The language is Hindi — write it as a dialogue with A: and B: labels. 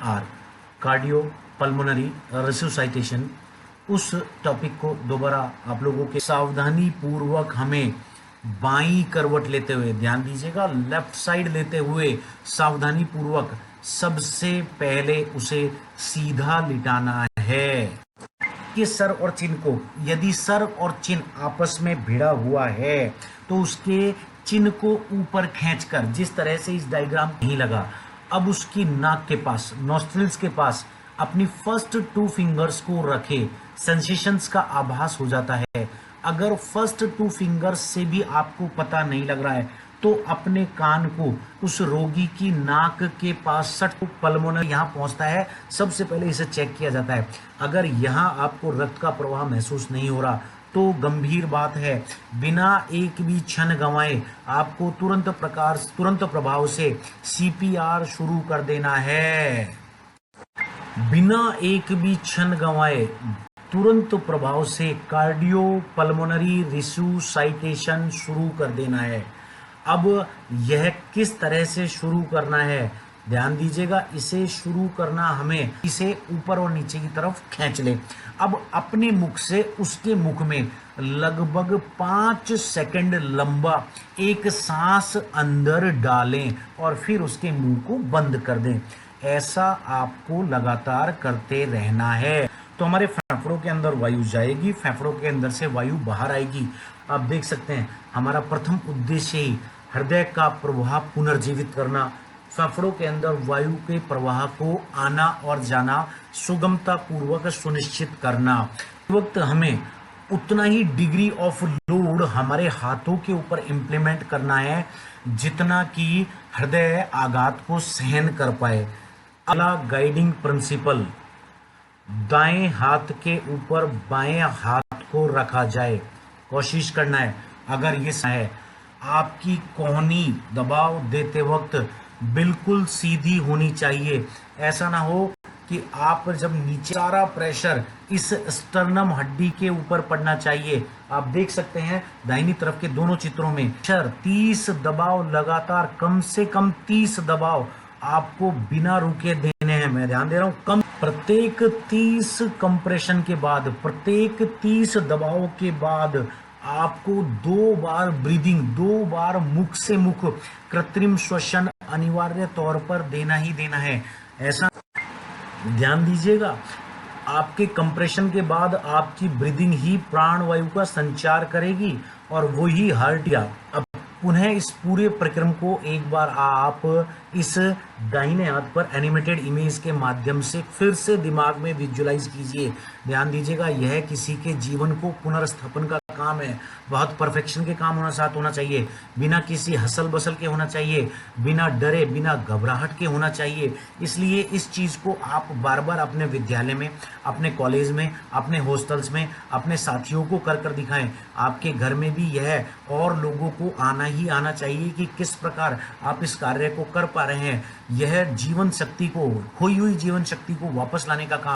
A: CPR, कार्डियो पल्मोनरी रिसुसाइटेशन, उस टॉपिक को दोबारा आप लोगों के सावधानी पूर्वक हमें बाई करवट लेते हुए, ध्यान दीजिएगा, लेफ्ट साइड लेते हुए सावधानी पूर्वक सबसे पहले उसे सीधा लिटाना है कि सर और चिन को, यदि सर और चिन आपस में भिड़ा हुआ है तो उसके चिन को ऊपर खींचकर, जिस तरह से इस डायग्राम नहीं लगा, अब उसकी नाक के पास, नॉस्ट्रिल्स के पास अपनी फर्स्ट 2 फिंगर्स को रखे, सेंसेशंस का आभास हो जाता है। अगर फर्स्ट 2 फिंगर्स से भी आपको पता नहीं लग रहा है तो अपने कान को उस रोगी की नाक के पास सट पल्मोनरी यहाँ पहुंचता है, सबसे पहले इसे चेक किया जाता है। अगर यहाँ आपको रक्त का प्रवाह महसूस नहीं हो रहा तो गंभीर बात है, बिना एक भी क्षण गंवाए आपको तुरंत प्रभाव से CPR शुरू कर देना है। बिना एक भी क्षण गंवाए तुरंत प्रभाव से कार्डियो पल्मोनरी रिसुसाइटेशन शुरू कर देना है। अब यह किस तरह से शुरू करना है, ध्यान दीजिएगा, इसे शुरू करना, हमें इसे ऊपर और नीचे की तरफ खींच लें। अब अपने मुख से उसके मुख में लगभग 5 सेकंड लंबा एक सांस अंदर डालें और फिर उसके मुंह को बंद कर दें। ऐसा आपको लगातार करते रहना है तो हमारे फेफड़ों के अंदर वायु जाएगी, फेफड़ों के अंदर से वायु बाहर आएगी। आप देख सकते हैं हमारा प्रथम उद्देश्य ही हृदय का प्रवाह पुनर्जीवित करना, फेफड़ों के अंदर वायु के प्रवाह को आना और जाना सुगमता पूर्वक सुनिश्चित करना। इस वक्त हमें उतना ही डिग्री ऑफ लोड हमारे हाथों के ऊपर इम्प्लीमेंट करना है जितना कि हृदय आघात को सहन कर पाए। अगला गाइडिंग प्रिंसिपल, दाएं हाथ के ऊपर बाएं हाथ को रखा जाए, कोशिश करना है। अगर ये है, आपकी कोहनी दबाव देते वक्त बिल्कुल सीधी होनी चाहिए। ऐसा ना हो कि आप जब नीचे, सारा प्रेशर इस स्टर्नम हड्डी के ऊपर पड़ना चाहिए। आप देख सकते हैं दाहिनी तरफ के दोनों चित्रों में 30 दबाव लगातार, कम से कम 30 दबाव आपको बिना रुके देने हैं। मैं ध्यान दे रहा हूं, कम प्रत्येक 30 कंप्रेशन के बाद, प्रत्येक 30 दबाव के बाद आपको 2 बार ब्रीदिंग, 2 बार मुख से मुख कृत्रिम श्वसन अनिवार्य तौर पर देना ही देना है। ऐसा ध्यान दीजिएगा, आपके कंप्रेशन के बाद आपकी ब्रीदिंग ही प्राणवायु का संचार करेगी और वही हार्ट। अब पुनः इस पूरे प्रक्रम को एक बार आप इस दाहिने हाथ पर एनिमेटेड इमेज के माध्यम से फिर से दिमाग में विजुअलाइज कीजिए। ध्यान दीजिएगा, यह किसी के जीवन को पुनर्स्थापन का काम है। बहुत परफेक्शन के काम होना चाहिए, बिना किसी हसल बसल के होना चाहिए, बिना डरे, बिना घबराहट के होना चाहिए। इसलिए इस चीज को आप बार बार अपने विद्यालय में, अपने कॉलेज में, अपने हॉस्टल्स में अपने साथियों को कर दिखाएं। आपके घर में भी यह और लोगों को आना ही आना चाहिए कि किस प्रकार आप इस कार्य को कर पा रहे हैं। यह जीवन शक्ति को, खोई हुई जीवन शक्ति को वापस लाने का काम